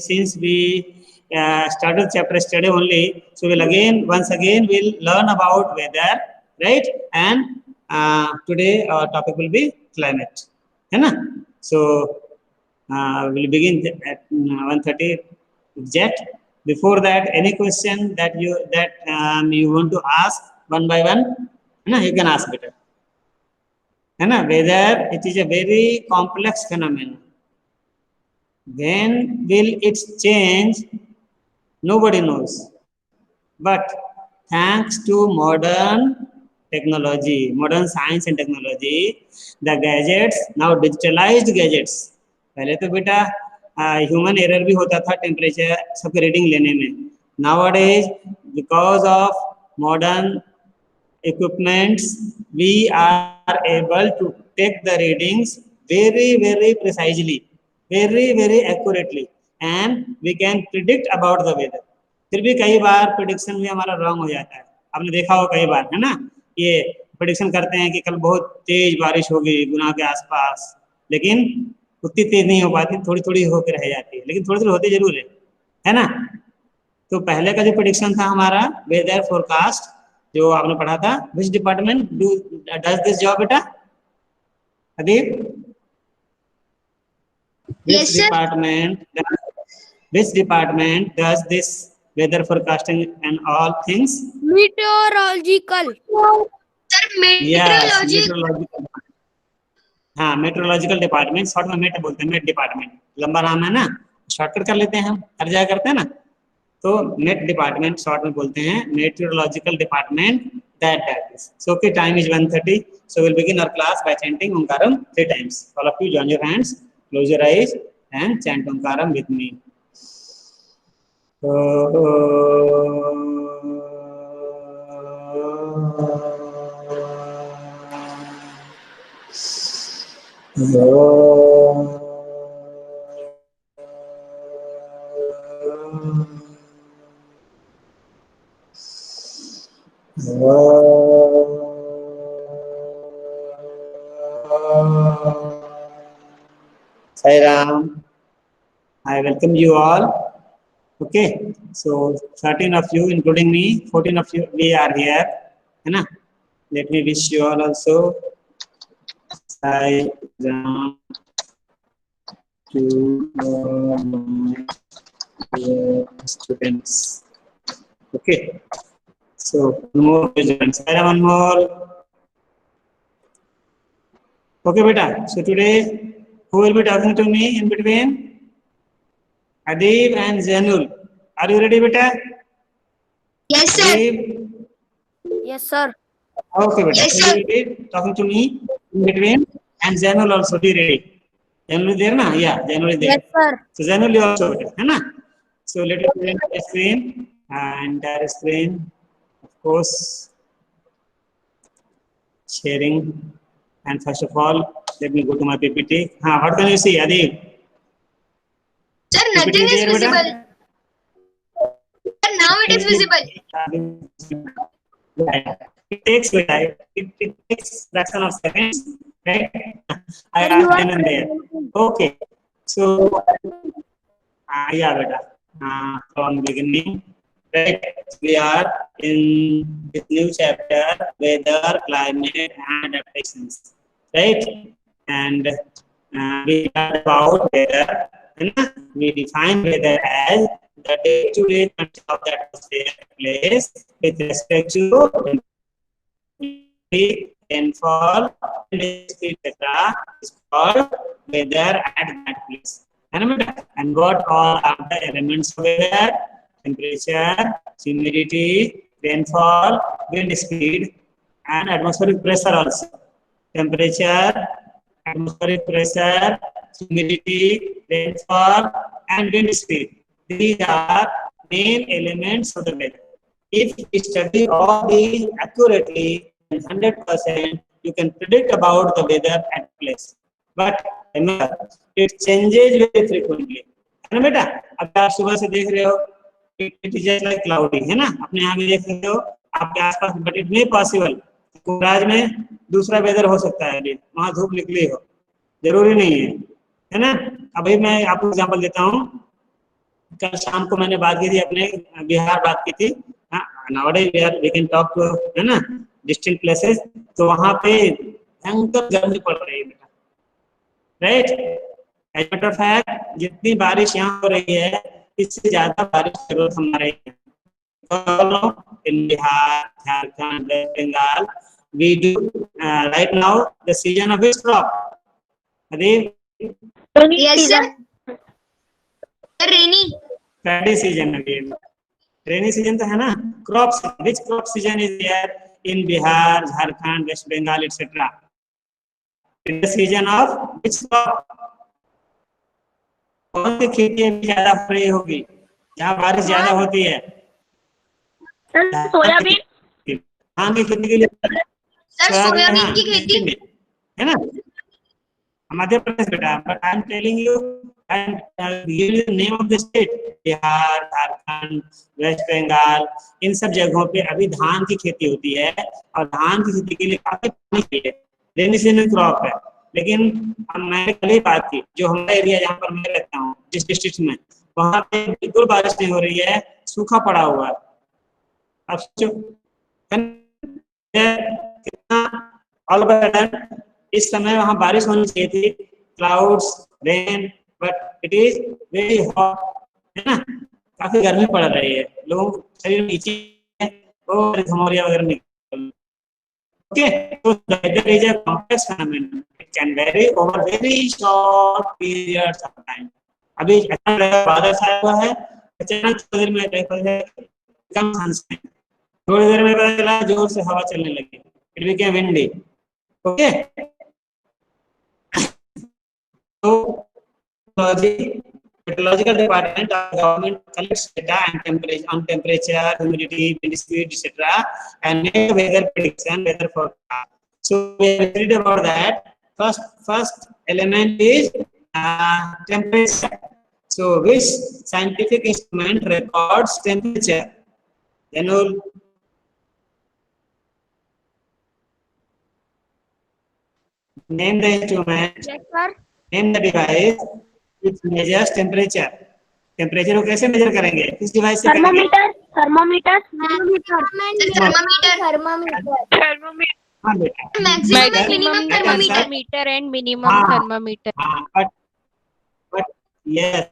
since we started chapter study only, so once again we'll learn about weather, right? And today our topic will be climate, है ना? So we'll begin at 1:30 exact. Before that, any question that you want to ask one by one, है ना? You can ask better, है ना? Weather, it is a very complex phenomenon. When will it change? Nobody knows. But thanks to modern technology, modern science and technology, the gadgets, now digitalized gadgets. पहले तो बेटा human error भी होता था temperature सबके reading लेने में. Nowadays, because of modern equipments, we are able to take the readings very, very precisely, very, very accurately, and we can predict about the weather. फिर भी कई बार प्रेडिक्शन भी हमारा रॉन्ग हो जाता है. आपने देखा हो कई बार, है ना? ये प्रेडिक्शन करते हैं कि कल बहुत तेज बारिश होगी गुना के आसपास, लेकिन उतनी तेज नहीं हो पाती, थोड़ी थोड़ी होकर रह जाती है, लेकिन थोड़ी थोड़ी होती जरूर है ना? तो पहले का जो प्रेडिक्शन था हमारा वेदर फोरकास्ट, जो आपने पढ़ा था, which department does this job बेटा? Adeep, which department does this weather forecasting and all things? Meteorological. Sir, meteorological. हाँ, मेट्रोलॉजिकल डिपार्टमेंट, शॉर्ट में मेट बोलते हैं, मेट डिपार्टमेंट, लंबा नाम है ना, शॉर्टकट कर लेते हैं हम, हर जगह करते हैं ना. तो नेट डिपार्टमेंट शॉर्ट में बोलते हैं, meteorological department that is. So okay, time is 1:30. So will begin our class by chanting Omkaram 3 times. All of you join your hands, close your eyes and chant Omkaram with me. Sai Ram, I welcome you all. Okay, so 13 of you, including me, 14 of you, we are here, है ना? Let me wish you all also. Sai Ram to students. Okay, so one more students. Sai Ram, one more. Okay, beta. So today, who will be talking to me in between? Adib and Zainul. Are you ready, beta? Yes, sir. Adib? Yes, sir. Okay, beta. Yes, So sir. you will be talking to me in between, and Zainul also be ready. Zainul is there, na? Yeah, Zainul is there. Yes, sir. So Zainul you also, beta, है ना? So let us present the screen, and screen, of course, sharing. And first of all, let me go to my PPT. What can you see, Adib? Sir, nothing is visible. Sir, now it is visible. It takes fraction of seconds, right? I asked then and there. Okay, so yeah, beta. From beginning, right? We are in this new chapter, weather, climate, and adaptations, right? And we talk about weather. We define weather as the day-to-day condition of the atmosphere place with respect to rainfall, etc. is called weather at that place. And what all are the elements of weather? Temperature, humidity, rainfall, wind speed, and atmospheric pressure also. Temperature, atmospheric pressure, humidity, rainfall, and wind speed. These are main elements of the weather. If you study all these accurately, 100%, you can predict about the weather at place. But remember, it changes very frequently. है ना बेटा? अगर आप सुबह से देख रहे हो, it is just like cloudy, है ना? अपने यहाँ भी देख सकते हो, आपके आसपास, but it may possible. कुराज में दूसरा वेदर हो सकता है, अभी वहाँ धूप निकली हो, जरूरी नहीं है, है ना? अभी मैं आपको एग्जांपल देता हूँ. कल शाम को मैंने बात की थी अपने बिहार बात की थी, nowadays we can talk to, है ना, distant places, तो वहां पे भयंकर गर्मी पड़ रही है बेटा, right. As matter of fact जितनी बारिश यहाँ हो रही है इससे ज्यादा बारिश की जरूरत हमारे in Bihar, Jharkhand, West Bengal, we do right now the season of which crop? Rainy Yes, sir. Rainy. season again. Rainy season तो है ना, crops. Which crop season is there in Bihar, Jharkhand, West Bengal, etc.? In the season of which crop? कौन सी खेती अभी ज्यादा हो रही होगी जहाँ बारिश ज्यादा होती है? सोयाबीन। धान की खेती के लिए सर सोयाबीन की खेती है ना, मध्य प्रदेश बेटा। But I am telling you and give you name of the state, Bihar, Jharkhand, West Bengal, इन सब जगहों पे अभी धान की खेती होती है और धान की खेती के लिए काफी पानी चाहिए, रेनी सीजन क्रॉप है। लेकिन मैंने कल ही बात की, जो हमारा एरिया जहाँ पर मैं रहता हूँ जिस डिस्ट्रिक्ट में, वहाँ पे बिल्कुल बारिश नहीं हो रही है, सूखा पड़ा हुआ है। अब सोचो कितना ऑल ओवर सडन इस समय वहां बारिश होनी चाहिए थी, clouds, rain, but it is very hot, है ना, काफी गर्मी पड़ रही है, लोगों को शरीर में नीचे और घमौरिया वगैरह निकल। ओके, तो weather is a complex phenomenon, it can vary over very short periods of time. अभी अचानक बादल छाया हुआ है, अचानक थोड़ी देर में कम चांस है, थोड़ी देर में पता चला जोर से हवा चलने लगी, इट बिकेम विंडी। ओके, तो meteorological department of government collects data and temperature, humidity, wind speed, etc., and make weather prediction, weather forecast. So we have read about that. First element is temperature. So which scientific instrument records temperature? Then we'll name the instrument. Yes, sir. Name the device which measures temperature. Temperature को कैसे major करेंगे, किस device से करेंगे? Thermometer. हाँ बेटा, maximum and minimum thermometer. Meter and minimum thermometer. but yes,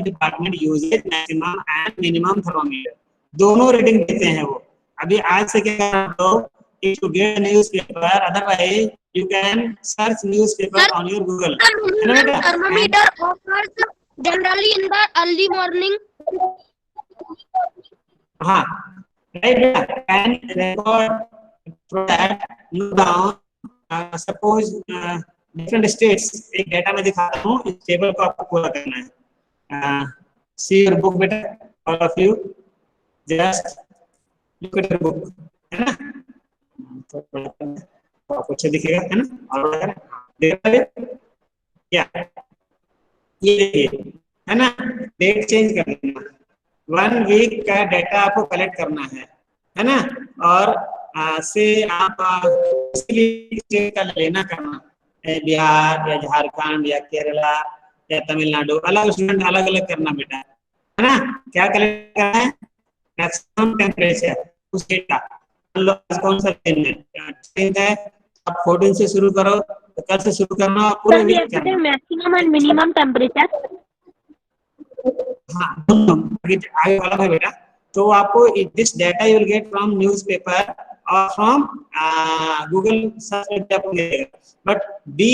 department uses maximum and minimum thermometer, दोनों reading देते हैं वो। अभी आज से क्या करना, तो if you get newspaper, otherwise you can search newspaper on your Google. Thermometer occurs generally in the early morning. हाँ, right, and record that, note down, suppose different states, एक डेटा में दिखाता हूँ, इस टेबल को आपको पूरा करना है। See your book बेटा, all of you, just look at your book, है ना, तो आपको अच्छा दिखेगा, है ना, और क्या ये देखिए, है ना, डेट चेंज कर देना, 1 वीक का डेटा आपको कलेक्ट करना है ना, और से आप स्टेट का लेना करना, बिहार या झारखंड या केरला या तमिलनाडु, अलग स्टूडेंट अलग अलग करना बेटा, है ना। क्या कलेक्ट करना है, मैक्सिमम टेम्परेचर उस डेट का, कौन सा दिन है, आप 14 से शुरू करो, तो कल से शुरू करना, पूरे वीक करना, मैक्सिमम एंड मिनिमम टेम्परेचर। हाँ आगे वाला है बेटा। तो आपको this data you will get from newspaper और फ्रॉम गूगल सर्च करके आपको मिलेगा, but be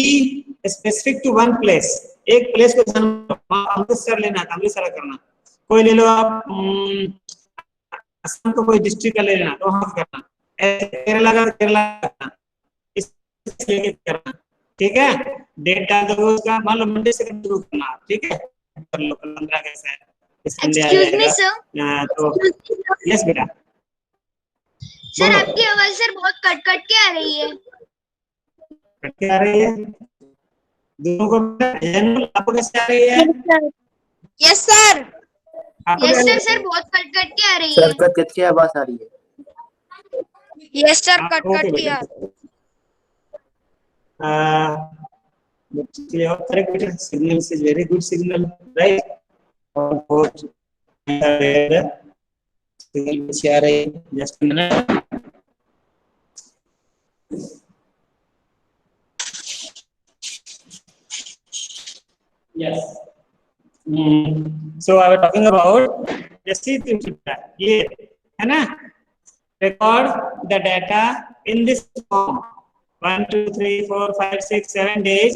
specific to one place, एक प्लेस को अमृतसर लेना, अमृतसर करना, कोई ले लो आप असम को कोई डिस्ट्रिक्ट का ले लेना, तो वहां करना, केरला का केरला करना, इस करना, ठीक है। डेट डाल दो उसका, मान लो मंडे से शुरू करना, ठीक है, कर लो 15 कैसा है, एक्सक्यूज मी सर, तो यस बेटा। सर आपकी आवाज सर बहुत कट कट के आ रही है। कट के आ रही है दोनों को, आपको कैसे आ रही है? Yes sir, yes sir, sir बहुत कट कट के आ रही है। सर कट के आवाज आ रही है। यस सर, कट कट के आ correct, signal is very good signal, right? Just a minute. Yes. So I was talking about just see ये है ना, record the data in this form 1 2 3 4 5 6 7 days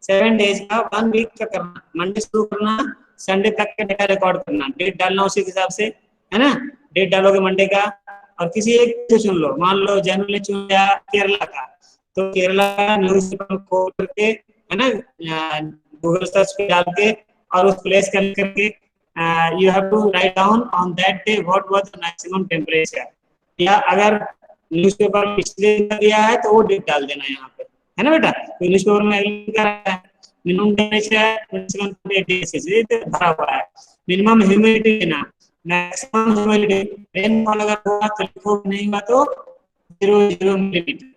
7 days का 1 week का करना, Monday शुरू करना Sunday तक का डेटा रिकॉर्ड करना, डेट डालना उसी के हिसाब से है ना, डेट डालोगे मंडे का और किसी एक से चुन लो, मान लो जनवरी ने चुन लिया केरला का, तो केरला का न्यूज पेपर खोल करके है ना गूगल सर्च पे डाल के और उस प्लेस कर करके you have to write down on that day what was the maximum temperature, या अगर न्यूज़पेपर में पिछले दिन का दिया है तो वो डेट डाल देना यहाँ पे, है ना बेटा, तो न्यूज़पेपर में अगले दिन का है मिनिमम टेम्परेचर 27 भरा हुआ है, मिनिमम ह्यूमिडिटी लेना, मैक्सिमम ह्यूमिडिटी, रेनफॉल अगर हुआ तो लिखो, नहीं हुआ तो 0 millimetre.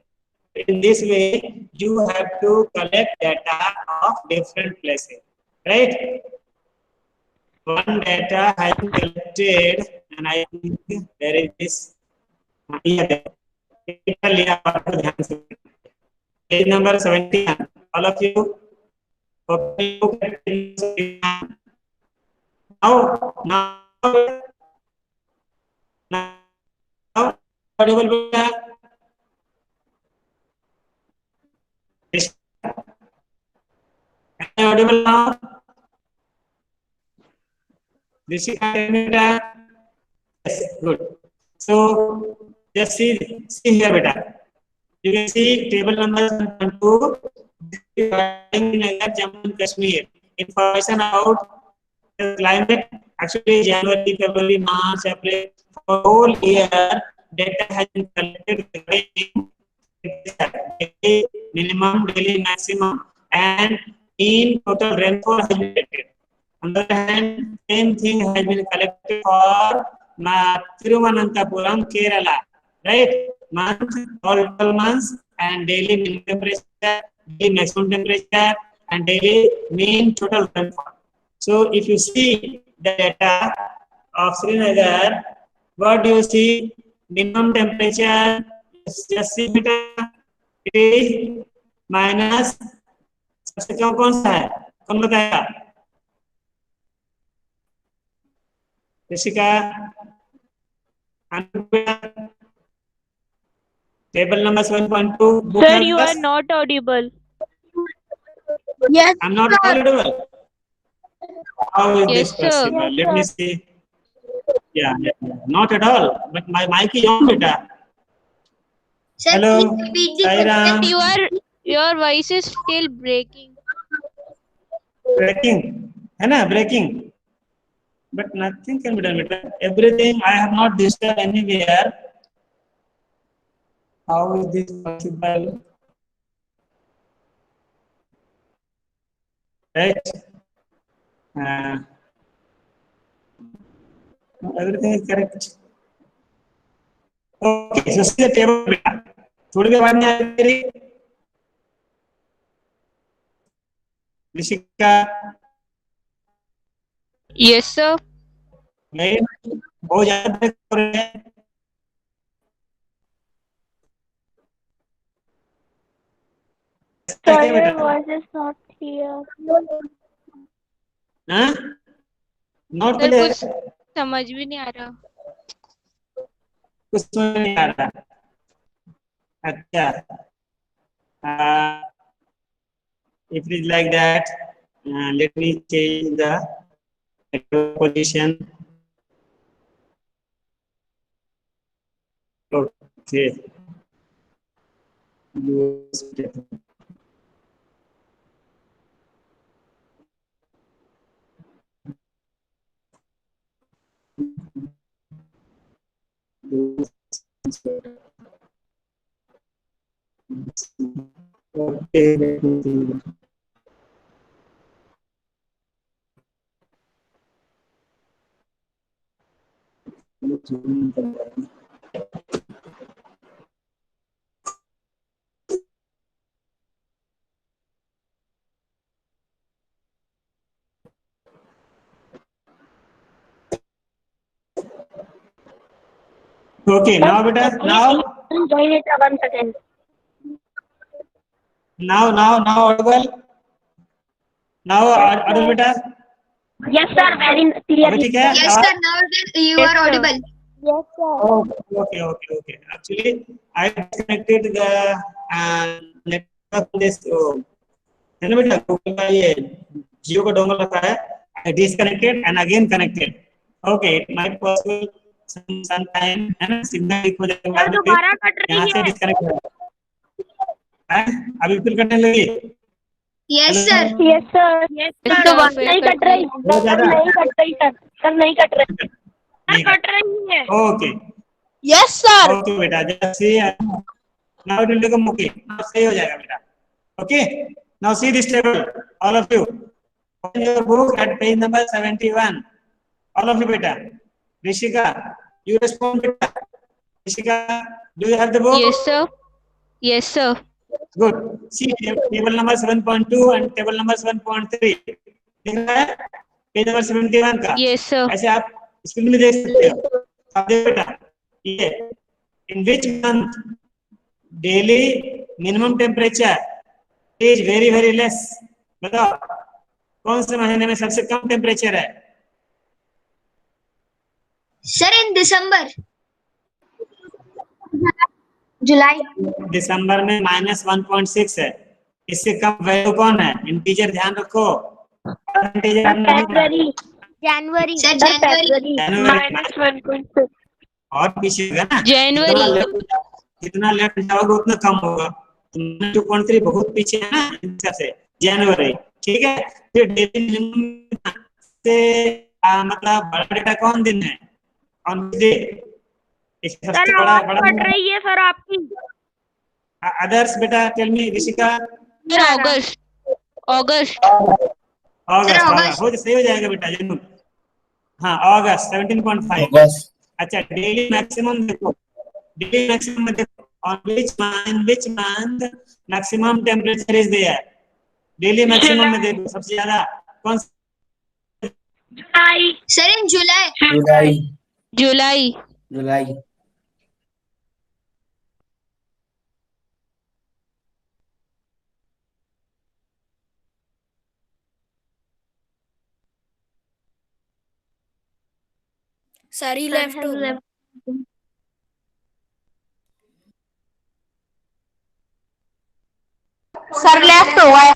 In this way, you have to collect data of different places, right? One data has been collected, and I think there is this. Page number 71. All of you, now, audible. Audible now. Rishika, yes, good. So just see here, beta. You can see table number 2, Jammu and Kashmir. Information about the climate. Actually, January, February, March, April, for whole year, data has been collected minimum, daily, maximum, and in total rainfall has been collected. On the other hand, same thing has been collected for Thiruvananthapuram, Kerala, right? Month, all months, and daily minimum temperature, daily maximum temperature, and daily mean total rainfall. So, if you see the data of Srinagar, what do you see? Minimum temperature, just see meter, it is minus. सबसे कम कौन सा है? कौन बताएगा? Jessica, table number 7.2. Sir, you are not audible. Yes. I'm not audible. How is Yes, this possible? sir. Let me see. Yeah, not at all. But my mic is on, beta. Sir, Hello, please repeat the Saira. question. Your voice is still breaking. Breaking, है ना? Breaking. But nothing can be done, beta. Everything I have not disturbed anywhere. How is this possible? Right? Everything is correct. Okay, so see the table. थोड़ी देर बाद में आएगी Rishika. Yes, sir. नहीं, बहुत ज्यादा break हो रहे हैं. Sir, your voice is not clear. हाँ? Not sir clear. कुछ समझ भी नहीं आ रहा. कुछ समझ नहीं आ रहा. अच्छा. If it is like that, let me change the position. Okay. Okay, let me see. Okay, now beta, Join it 1 second. now audible. Now audible beta. Yes, sir. Very अभी clearly. ठीक है Yes, आवाज? sir. Now you Yes, are sir. audible. Yes, sir. Okay. Actually, I disconnected the network from this. है ना बेटा, Google का ये जियो का डोंगल रखा है. I disconnected and again connected. Okay, it might possible some time है ना, सिग्नल वीक हो जाएगा बाद में दोबारा फिर कट यहाँ रही से है। डिस्कनेक्ट होगा. अभी फिर कटने लगी. Yes, sir. Yes, sir. Yes, Yes, sir. sir. नहीं कट रही। बहुत ज्यादा नहीं कट रही सर। सर नहीं कट रही। नहीं कट रही है। Okay Yes, sir. ओके बेटा, जैसे now it will become okay. Now सही हो जाएगा बेटा. Okay, now see this table all of you. open your book at page number 71. all of you beta. Rishika, you respond beta. Rishika, do you have the book? Yes, sir. Yes, sir. Good. See table number 7.2 and table number 7.3. दिख रहा है page number 71 का. Yes, sir. ऐसे आप screen में देख सकते हो. अब देखो बेटा, ये in which month daily minimum temperature is very less. बताओ कौन से महीने में सबसे कम टेम्परेचर है? Sir, in December. July. दिसंबर में -1.6 है. इससे कम वैल्यू कौन है? इंटीजर ध्यान रखो. इंटीजर आपने नहीं पढ़ा. January. Sir, January. जनवरी -1.6. और पीछे होगा ना. January. जितना लेफ्ट जाओगे उतना कम होगा. 2.3 बहुत पीछे है ना इसका से. जनवरी ठीक है. फिर डेली मिनिमम से मतलब बड़ा डेटा कौन दिन है? On day. इससे सबसे बड़ा कट रही है सर आपकी। अदर्स बेटा tell me. Rishika Sir, August. August. August. August. हो सही हो जाएगा बेटा जरूर. हाँ अगस्त 17.5. अगस्त. अच्छा डेली मैक्सिमम देखो. डेली मैक्सिमम में देखो on which month maximum temperature is there. Daily maximum में देखो सबसे ज्यादा कौन सा? जुलाई। Sir, in July. July. July. July. Sir he left हो गया। सर लेफ्ट हो गया।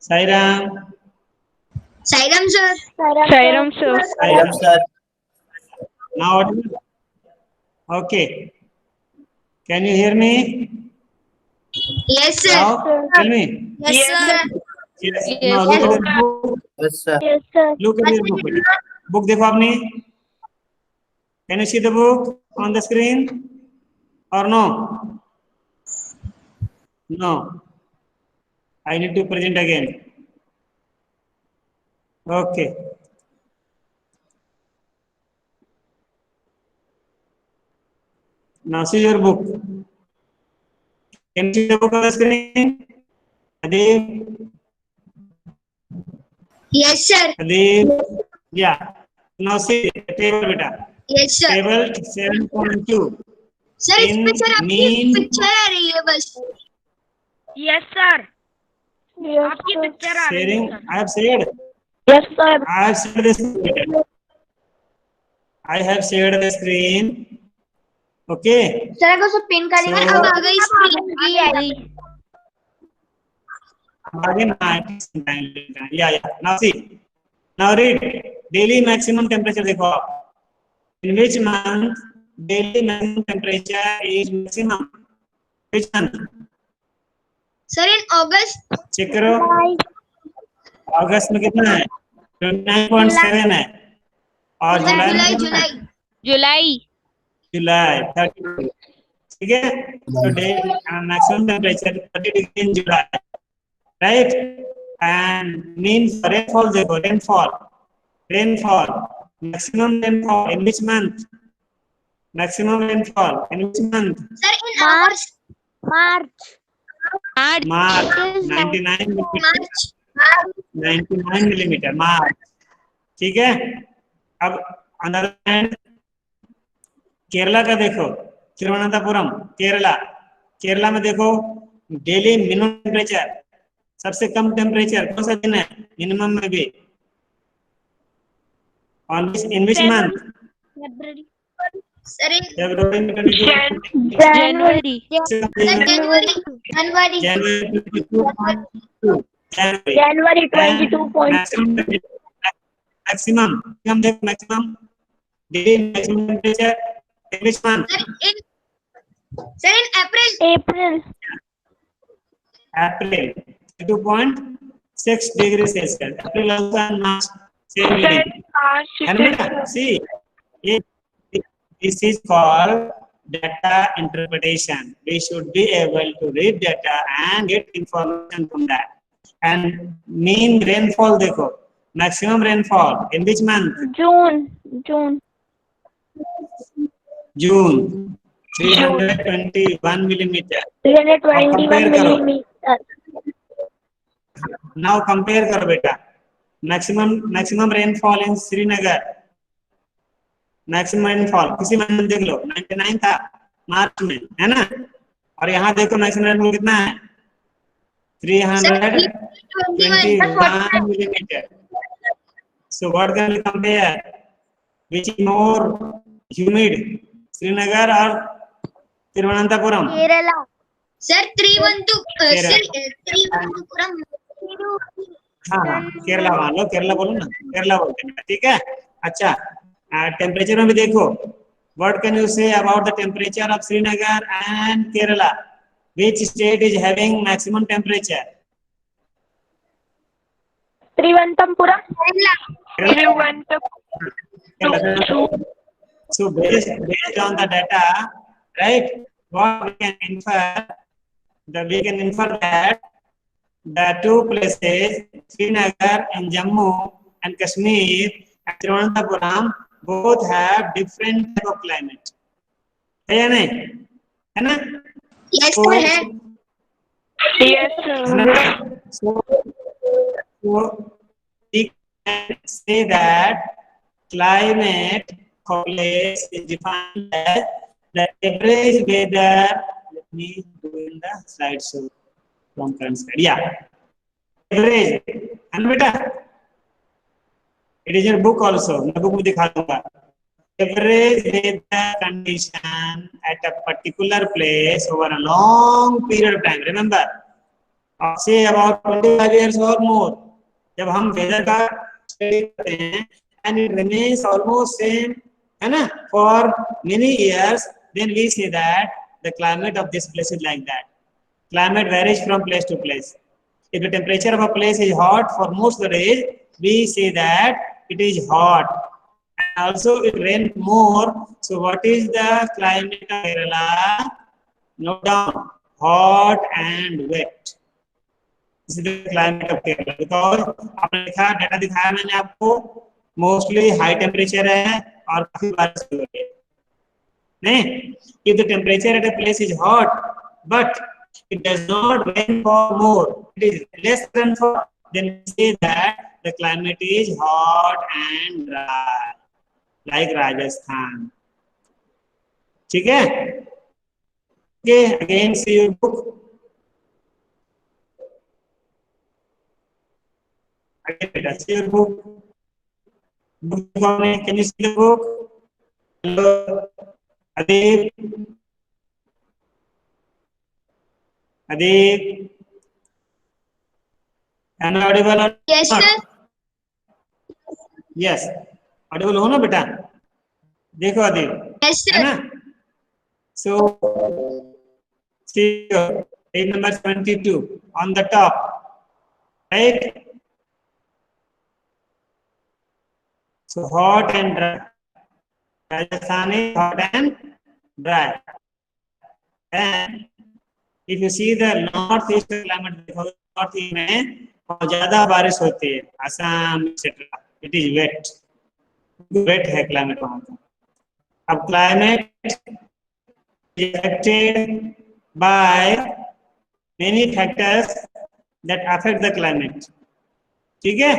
Sairam. Sairam, sir. Sairam, sir. Sairam sir. Now audible? Okay. Can you hear me? Yes, sir. Now tell me. Yes, sir. Yes. Yes, Now look sir. at the book. Yes, sir. Yes, sir. Look at your book. बेटा. Book देखो आपने. Can you see the book on the screen? Or no? No. I need to present again. Okay. Now see your book. Can you see the book on the screen? Adeep? Yes, sir. Adeep? Yeah. Now see the table beta. Yes, sir. Table 7.2. Sir इसमें In sir आपकी mean- picture आ रही है बस. Yes, sir. Yes, आपकी sir. Picture आ रही Sharing. है sir. I have shared. Yes, sir. I have shared the screen. I have shared the screen. Okay. Sir को सब पिन करेंगे. So- अब आ गई screen. Again, yeah. Now see. Now read. Daily maximum temperature देखो आप. In which month daily maximum temperature is maximum? Which month? Sir in August. Check करो. अगस्त में कितना है? 29.7 है. और जुलाई में कितना है? जुलाई जुलाई 30. ठीक है. So day maximum temperature 30 degree in July. Right? And means rainfall देखो. Rainfall. Maximum rainfall in which month? Maximum rainfall in which month? Sir in hours. March. आठ March. 99 millimeter. मार्च. 99 millimeter. March. ठीक है. अब अनदर हैंड केरला का देखो. तिरुवनंतपुरम केरला में देखो daily minimum temperature. सबसे कम टेम्परेचर कौन सा दिन है? मिनिमम में भी. In which month? February. Sir in February में 22. जनवरी जनवरी. January 22.2. January 22.2. Maximum. हम देखो maximum. Daily maximum temperature in which month? Sir in April. April. April. 2.6 degrees Celsius. April also and March same reading. And beta, see, this is called data interpretation. We should be able to read data and get information from that. And mean rainfall देखो. Maximum rainfall in which month? June. June. 321 millimeter. 321 compare करो. millimeter. Now compare करो बेटा. Maximum rainfall in Srinagar. Maximum rainfall किसी महीने में देख लो. 99 था मार्च में, है ना? और यहाँ देखो maximum rainfall कितना है? 321 millimeter. So what can we compare? Which is more humid, Srinagar or Thiruvananthapuram? Kerala. Sir 312 हाँ केरला मान लो. केरला बोलो ना. केरला बोलते हैं. ठीक है. अच्छा टेम्परेचर में भी देखो. What can you say about the temperature of Srinagar and Kerala? Which state is having maximum temperature? Trivandrum. Kerala. So based on the data, right? What we can infer? We can infer that the two places, Srinagar and Jammu and Kashmir and Thiruvananthapuram, both have different type of climate. है या नहीं? है ना? Yes sir है. So we can say that climate complex is defined as the average weather. Let me do in the slideshow from current slide. Yeah, average. And beta, it is your book also. मैं book में दिखा दूँगा. Average weather condition at a particular place over a long period of time. Remember, say about 25 years or more. जब हम weather का study करते हैं and it remains almost same है ना, for many years, then we say that the climate of this place is like that. Climate varies from place to place. If the temperature of a place is hot for most of the days, we say that it is hot. And also it rains more. So what is the climate of Kerala? Note down, hot and wet. This is the climate of Kerala. Because आपने देखा data दिखाया मैंने आपको, mostly high temperature है और काफी बारिश हो रही है. नहीं, if the temperature at a place is hot, but it does not rain for more, it is less than for, then we say that the climate is hot and dry, like Rajasthan. ठीक है? Okay, again see your book. Again, see your book. Can you see the book? Hello, Adib. Adib. Am I audible or Yes, not? sir. Yes. Audible हो ना बेटा? देखो अदीब, Yes, है sir. ना? So, see page number 22 on the top, right? So hot and dry. Rajasthan is hot and dry. And if you see the northeast climate, northeast में बहुत ज्यादा बारिश होती है, Assam etc. It is wet. Wet है climate वहाँ का. अब climate is affected by many factors that affect the climate. ठीक है?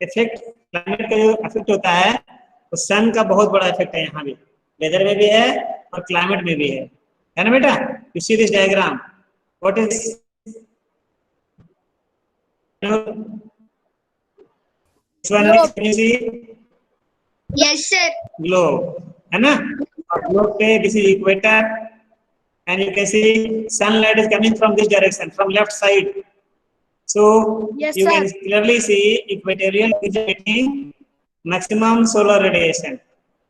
इफेक्ट क्लाइमेट का जो इफेक्ट होता है तो सन का बहुत बड़ा इफेक्ट है, यहाँ भी वेदर में भी है और क्लाइमेट में भी है ना बेटा? You see this diagram, what is Yes, sir. Globe, है ना? और ग्लोब पे this is equator and you can see sunlight is coming from this direction, from left side. So Yes, you sir. can clearly see equatorial region getting maximum solar radiation.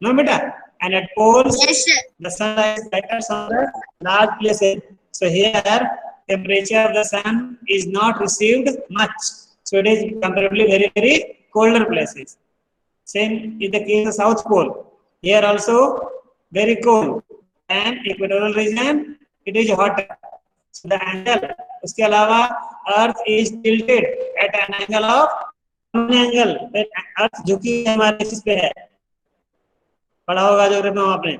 No, beta? And at poles, Yes, sir. the sunlight scatters on the large places. So here, temperature of the sun is not received much. So it is comparatively very, very colder places. Same in the case of South Pole. Here also very cold. And equatorial region, it is hotter. So the angle, उसके अलावा Earth is tilted at an angle of angle. Earth झुकी है हमारे axis पे है. पढ़ा होगा geography में आपने.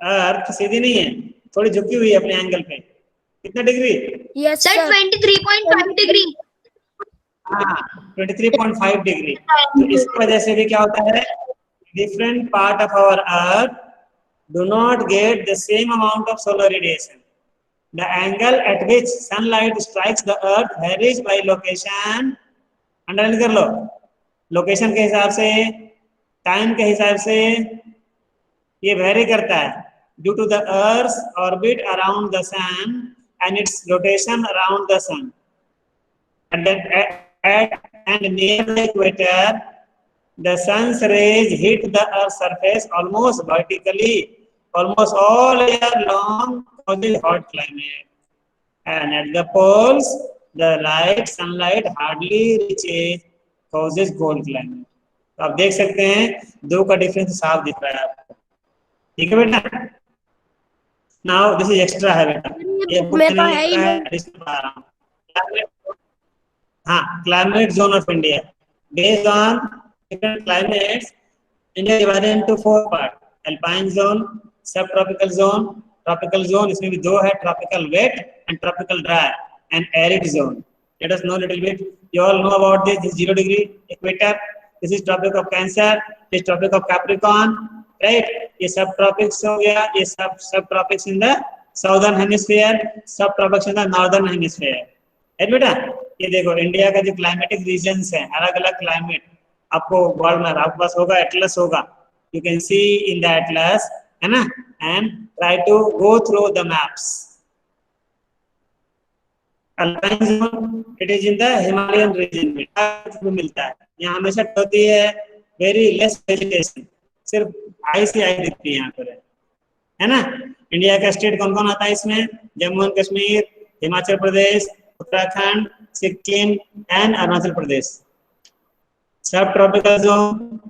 Earth सीधी नहीं है, थोड़ी झुकी हुई है अपने एंगल पे. कितना degree? Yes, Sir, sir. 23.5 degree. हाँ, 23.5 डिग्री. तो इसकी वजह से भी क्या होता है? Different part of our Earth do not get the same amount of solar radiation. The angle at which sunlight strikes the earth varies by location. Underline कर लो. लोकेशन के हिसाब से, टाइम के हिसाब से ये वेरी करता है due to the earth's orbit around the sun and its rotation around the sun. And near the equator, the sun's rays hit the earth's surface almost vertically, almost all year long, causing hot climate. And at the poles, the sunlight hardly reaches, causes cold climate. तो आप देख सकते हैं दो का difference साफ दिख रहा है आपको. ठीक है बेटा? नाउ दिस इज एक्स्ट्रा है बेटा, ये बुक में नहीं लिखा है, एडिशनल बता रहा हूँ. हाँ, climate zone of India. Based on different climates, India is divided into 4 parts: alpine zone, subtropical zone, tropical zone. इसमें भी दो है, tropical wet and tropical dry, and arid zone. Let us know a little bit. You all know about this. This 0 degree equator. This is tropic of Cancer. This tropic of Capricorn. Right? ये subtropics हो गया. ये subtropics in the southern hemisphere. Subtropics in the northern hemisphere. है बेटा? ये देखो India का जो क्लाइमेटिक रीजन्स हैं, अलग-अलग क्लाइमेट आपको वर्ल्ड में आपके पास होगा, एटलस होगा. You can see in the atlas, है ना? And try to go through the maps. Alpine zone, it is in the Himalayan region में मिलता है. यहाँ हमेशा होती है वेरी लेस वेजिटेशन. सिर्फ आई से आई दिखती है यहाँ पर, है ना। इंडिया का स्टेट कौन कौन आता है इसमें? Jammu and Kashmir, Himachal Pradesh, Uttarakhand, Sikkim and Arunachal Pradesh. सब ट्रॉपिकल जोन,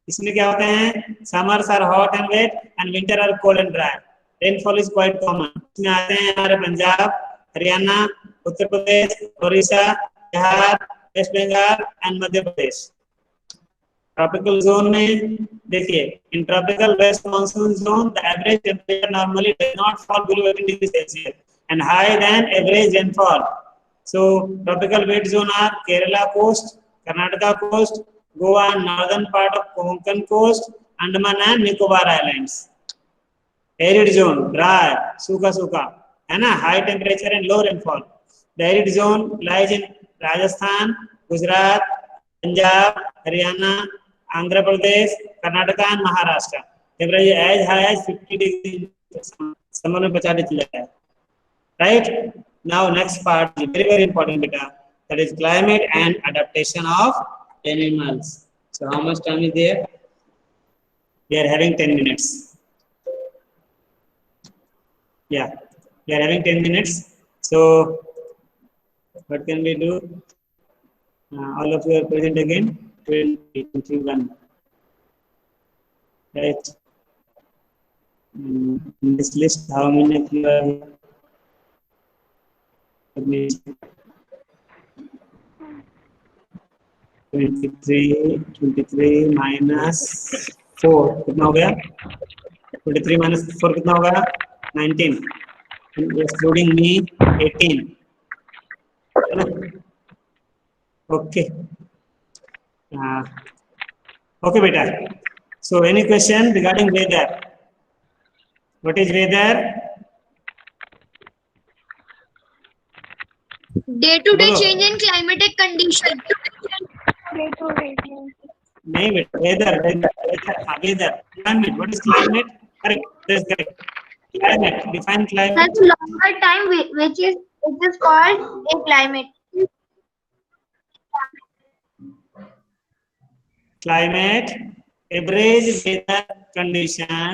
इसमें क्या होते हैं? Summers are hot and wet and winter are cold and dry. Rainfall is quite common. इसमें आते हैं हमारे Punjab, Haryana, Uttar Pradesh, Orissa, Bihar, west Bengal and Madhya Pradesh. Tropical zone में देखिए, in tropical west monsoon zone the average temperature normally does not fall below 18 degree Celsius and high then average rainfall. So tropical wet zone are Kerala coast, Karnataka coast, Goa, northern part of Konkan coast, Andaman and Nicobar islands. Arid zone dry, सूखा सूखा, है ना, high temperature and low rainfall. The arid zone lies in Rajasthan, Gujarat, Punjab, Haryana, Andhra Pradesh, Karnataka and Maharashtra. Temperature as high as 50 degree, summer में 50 degree चला है, right. Now next part is very very important बेटा, that is climate and adaptation of animals. So how much time is there? We are having 10 minutes. Yeah, we are having 10 minutes. So what can we do? All of you are present again. 21. Right. In this list, how many of you are here? Let me check. 23 minus 4 कितना हो गया? 23 minus 4 कितना होगा? 19, excluding me 18, है ना? Okay. Okay बेटा. So any question regarding weather? What is weather? Day-to-day बोलो. change in climatic condition. नहीं बेटा, weather, climate. What is climate? Correct. That's correct. Climate. Define climate. That's longer time which is called a climate. Climate, average weather condition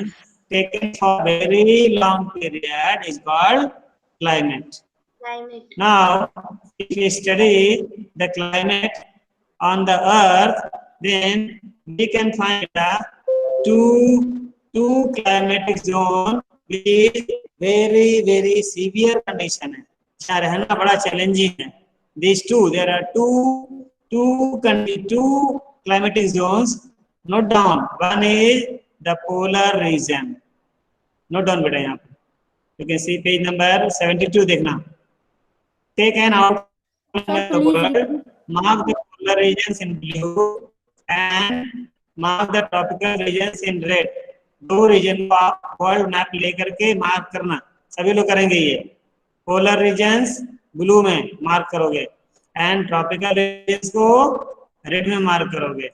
taken for very long period is called climate. Now, if we study the climate on the earth, then we can find two climatic zone which is very very severe condition है, जहाँ रहना बड़ा challenging है. These two, there are two climatic zones. Note down. One is the polar region. Note down बेटा यहाँ पे. You can see page number 72 देखना. Take an outline of the world, mark the polar regions in blue and mark the tropical regions in red. दो reason को आप world map लेकर के mark करना, सभी लोग करेंगे ये. पोलर रीजन्स ब्लू में मार्क करोगे एंड ट्रॉपिकल रीजन्स को रेड में मार्क करोगे.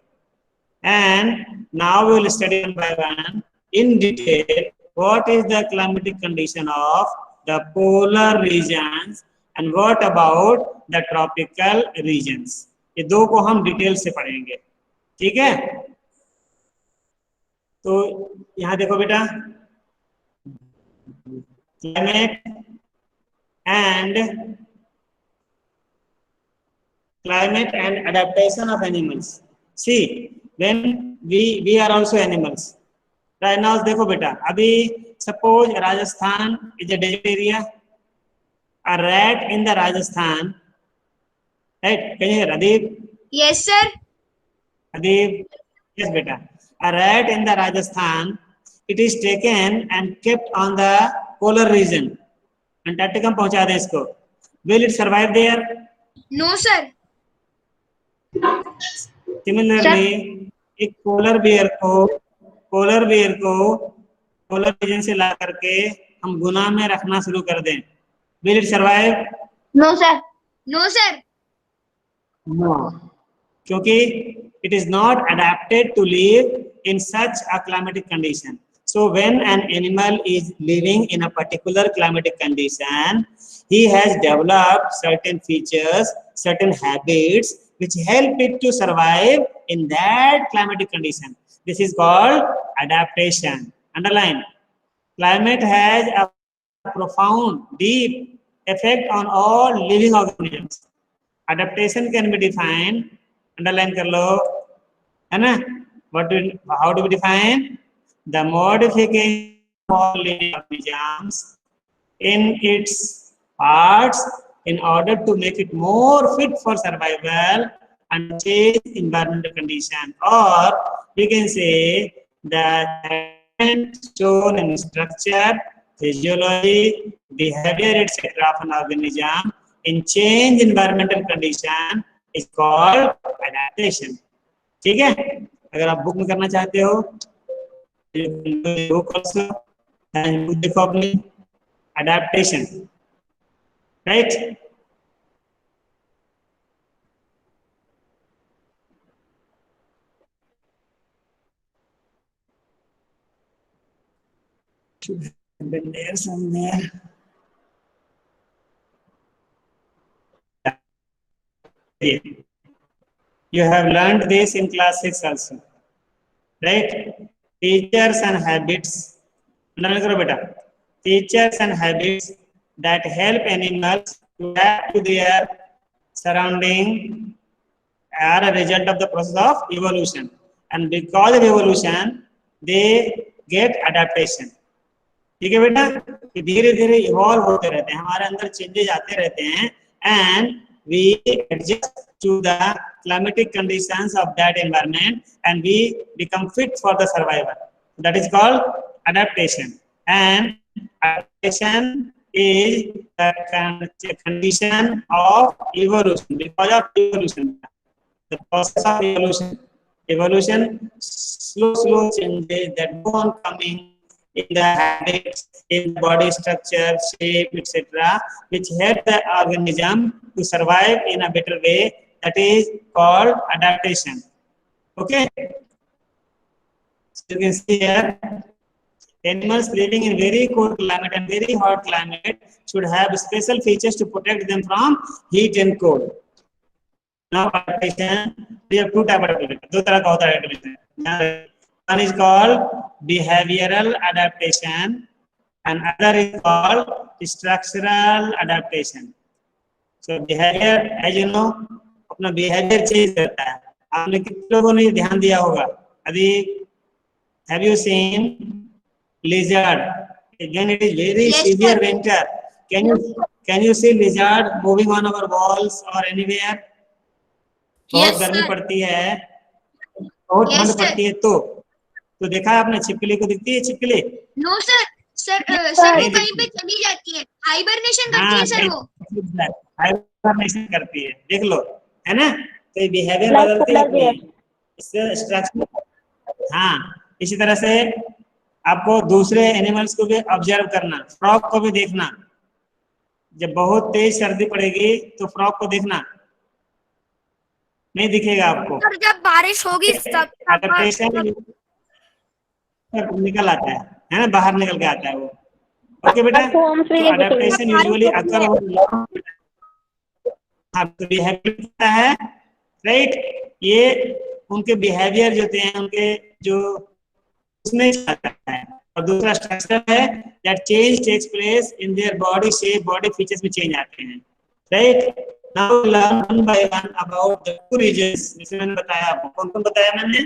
And now we will study one by one in detail what is the climatic condition of the polar regions and what about the tropical regions. ये दो को हम detail से पढ़ेंगे, ठीक है. तो यहाँ देखो बेटा, climate and adaptation of animals. See, when we are also animals. Right now देखो बेटा, अभी suppose Rajasthan is a desert area. A rat in the Rajasthan, right? Can you hear Adib? Yes, sir. Adib, yes, beta. A rat in the Rajasthan, it is taken and kept on the polar region. Antarctica में पहुंचा दें इसको. Will it survive there? No, sir. Similarly, एक polar bear को polar region से ला करके हम गुना में रखना शुरू कर दें. Will it survive? No, sir. No, sir. No. क्योंकि it is not adapted to live in such a climatic condition. So when an animal is living in a particular climatic condition, he has developed certain features, certain habits which help it to survive in that climatic condition. This is called adaptation. Underline. Climate has a profound, deep effect on all living organisms. Adaptation can be defined. Underline कर लो, है ना? How do we define? The modification of living organisms in its parts in order to make it more fit for survival and change environmental condition, or we can say the shown in structure, physiology, behavior, etc. of an organism in change environmental condition is called adaptation. ठीक है? अगर आप book में करना चाहते हो book also book देखो अपनी adaptation, right? Should have been there somewhere. You have learned this in class 6 also, right? Features and habits. Learn करो बेटा. Features and habits that help animals to adapt to their surrounding are a result of the process of evolution, and because of evolution they get adaptation. ठीक है बेटा, कि धीरे धीरे evolve होते रहते हैं, हमारे अंदर चेंजेस आते रहते हैं, and we adjust to the climatic conditions of that environment and we become fit for the survival. That is called adaptation. And adaptation is the condition of evolution, because of evolution, the process of evolution, slow changes that go on coming in the habits, in body structure, shape, etc., which help the organism to survive in a better way. That is called adaptation. Okay. So you can see here, animals living in very cold climate and very hot climate should have special features to protect them from heat and cold. Now adaptation, we have two types of adaptation. दो तरह का होता है adaptation. One is called behavioral adaptation and other is called structural adaptation. So behavior, as you know, अपना behavior change करता है. आपने कितने लोगों ने ध्यान दिया होगा? अभी have you seen lizard? Again, it is very severe winter. Can you see lizard moving on our walls or anywhere? बहुत गर्मी पड़ती है, बहुत ठंड पड़ती है, तो देखा है आपने छिपकली को? दिखती है छिपकली? नो सर, सर वो कहीं पे चली जाती है, हाइबरनेशन करती है सर, वो हाइबरनेशन करती है, देख लो, है ना? तो ये बिहेवियर बदलती है, इससे स्ट्रक्चर. हाँ, इसी तरह से आपको दूसरे एनिमल्स को भी ऑब्जर्व करना, फ्रॉग को भी देखना. जब बहुत तेज सर्दी पड़ेगी तो फ्रॉग को देखना, नहीं दिखेगा आपको. सर जब बारिश होगी तब एडेप्टेशन निकल आता है ना, बाहर निकल के आता है वो. ओके बेटा, तो एडेप्टेशन यूजुअली अकर आपको बिहेवियर होता है, राइट? ये उनके बिहेवियर जो होते हैं, उनके जो उसमें आता है. और दूसरा स्ट्रक्चर है that change takes place in their body shape, body features में चेंज आते हैं, right? Now learn one by one about the two regions. जैसे मैंने बताया आपको, कौन-कौन बताया मैंने?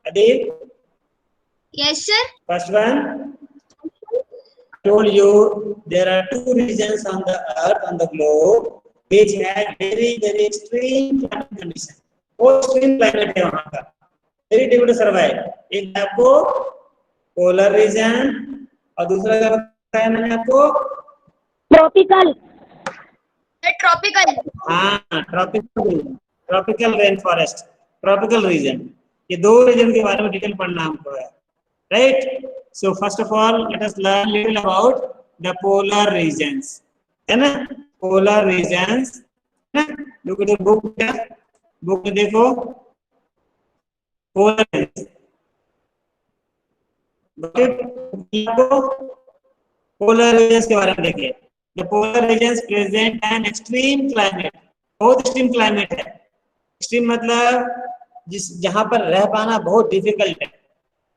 Adeep? Yes sir. First one, I told you there are two regions on the earth, on the globe, which have very extreme climate condition. वो extreme climate है वहाँ का, very difficult to survive. एक आपको polar region और दूसरा क्या बताया मैंने आपको? ट्रॉपिकल. ट्रॉपिकल. हाँ, tropical rain forest, tropical region. ये दो रीजन के बारे में डिटेल पढ़ना हमको है, right? So first of all let us learn little about the polar regions, है ना? पोलर रीजन्स, है ना? Look at the book, book में देखो पोलर रीजन्स के बारे में देखिए. The polar regions present an extreme climate. बहुत extreme climate है. Extreme मतलब जहाँ पर रह पाना बहुत difficult है.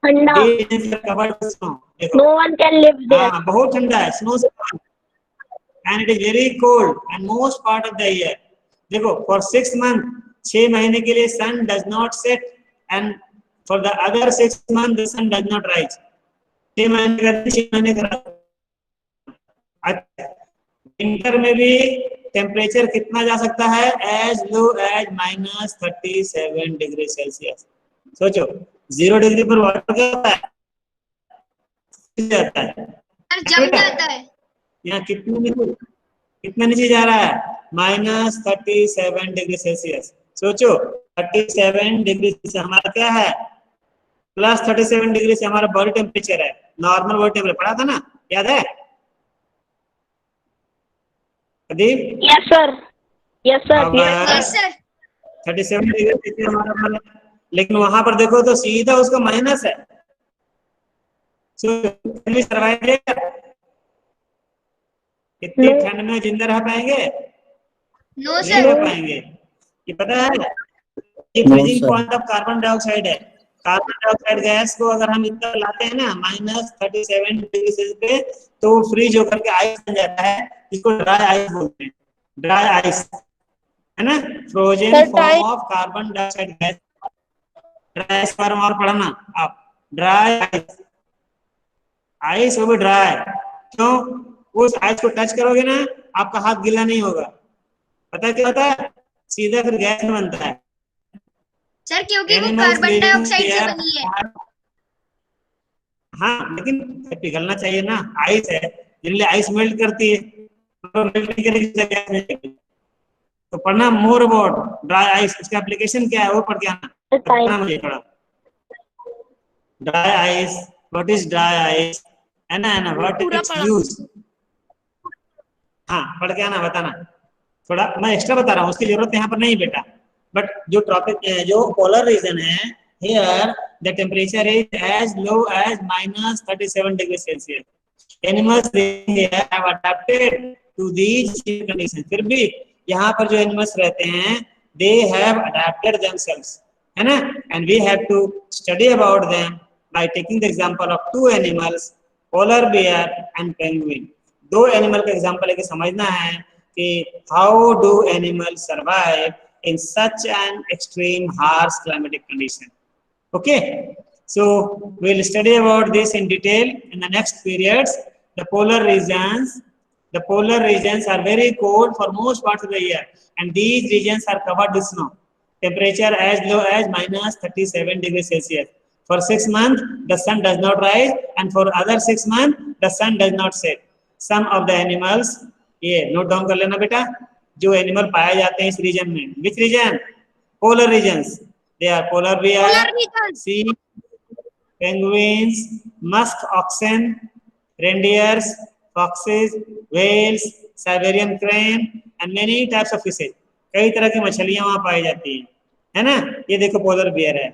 ठंडा. These regions are covered with snow. देखो, No one can live there. हाँ बहुत ठंडा है, snow से covered. And it is very cold and most part of the year. देखो, for 6 months, 6 महीने के लिए sun does not set, and for the other 6 months the sun does not rise. 6 महीने का दिन, 6 महीने का रात. अच्छा, विंटर में भी टेम्परेचर कितना जा सकता है? As low as -37 degree Celsius. सोचो, 0 डिग्री पर वाटर क्या होता है? जाता है. सर जम जाता है. यहाँ कितना नीचे जा रहा है? -37 डिग्री सेल्सियस. सोचो, 37 डिग्री से हमारा क्या है? +37 डिग्री से हमारा बॉडी टेम्परेचर है. नॉर्मल बॉडी टेम्परेचर पढ़ा था ना, याद है? Adeep? Yes sir. Yes sir. Yes sir. 37 degree से हमारा बना, लेकिन वहां पर देखो तो सीधा उसका माइनस है. So can we survive there? इतनी ठंड में जिंदा रह पाएंगे? नो नहीं सर. रह पाएंगे. ये पता है, ये freezing point of carbon dioxide है. कार्बन डाइऑक्साइड गैस को अगर हम इतना लाते हैं ना -37 डिग्री सेल्सियस पे, तो वो फ्रीज होकर के आइस बन जाता है, जिसको ड्राई आइस बोलते हैं. ड्राई आइस है ना, frozen form of carbon dioxide gas. Dry ice form और पढ़ना आप. ड्राई आइस, आइस वो भी ड्राई. क्यों? उस आइस को टच करोगे ना, आपका हाथ गीला नहीं होगा. पता क्या होता है? सीधा फिर गैस में बनता है. सर क्योंकि वो Animals कार्बन living डाइऑक्साइड से there बनी है. हाँ, लेकिन पिघलना चाहिए ना. आइस है, जनरली आइस मेल्ट करती है, तो मेल्ट नहीं करेगी तो गैस नहीं करेगी. तो पढ़ना मोर अबाउट ड्राई आइस. इसका एप्लीकेशन क्या है वो पढ़ के आना. बताना मुझे थोड़ा. Dry ice, what is dry ice, है ना, व्हाट इट्स यूज. हाँ, पढ़ के आना, बताना. थोड़ा मैं एक्स्ट्रा बता रहा हूँ, उसकी जरूरत यहाँ पर नहीं बेटा. बट जो टॉपिक, जो पोलर रीजन है, here the temperature is as low as -37 degree Celsius. Animals have adapted to these conditions. फिर भी यहाँ पर जो एनिमल्स रहते हैं, दे हैव अडैप्टेड देमसेल्व्स, है ना. And we have to study about them by taking the example of 2 animals, polar bear and penguin. 2 animal का एग्जांपल लेके समझना है कि how do animals survive in such an extreme harsh climatic condition. Okay, so we'll study about this in detail in the next periods. The polar regions are very cold for most parts of the year, and these regions are covered with snow. Temperature as low as -37 degrees Celsius. For 6 months the sun does not rise, and for other 6 months the sun does not set. Some of the animals, ये note down कर लेना बेटा, जो animal पाए जाते हैं इस region में. Which region? Polar regions. They are polar bear, seal, penguins, musk oxen, reindeers, foxes, whales, Siberian crane and many types of fishes. कई तरह की मछलियां वहां पाई जाती हैं, है ना. ये देखो पोलर बियर है,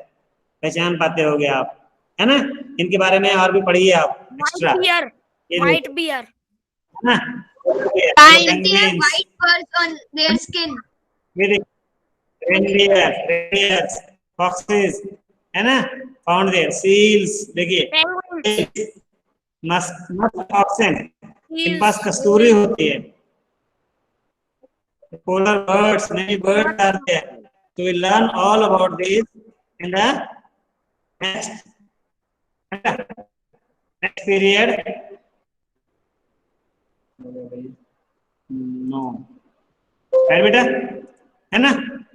पहचान पाते होगे आप, है ना. इनके बारे में और भी पढ़िए आप एक्स्ट्रा. White bear. है ना. They have white furs on their skin. Reindeers, foxes, है ना, found there. Seals, देखिए, musk oxen, इनके पास कस्तूरी होती है. Polar birds, many birds are there. So we learn all about this in the next period. No. है बेटा, है ना.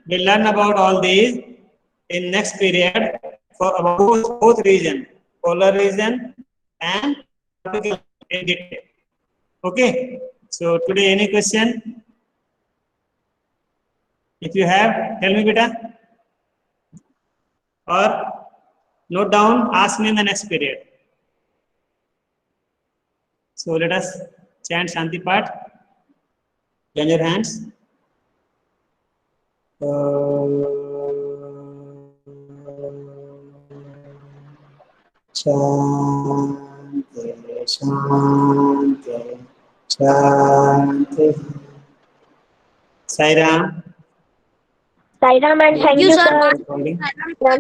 We learn about all these in next period for about both region, polar region and tropical in detail. Okay. So today any question? If you have, tell me beta, or note down, ask me in the next period. So let us chant Shanti Path. Join your hands. Shanti, Shanti, Shanti. Sai Ram. Sai Ram and thank you, sir. Recording. Sir.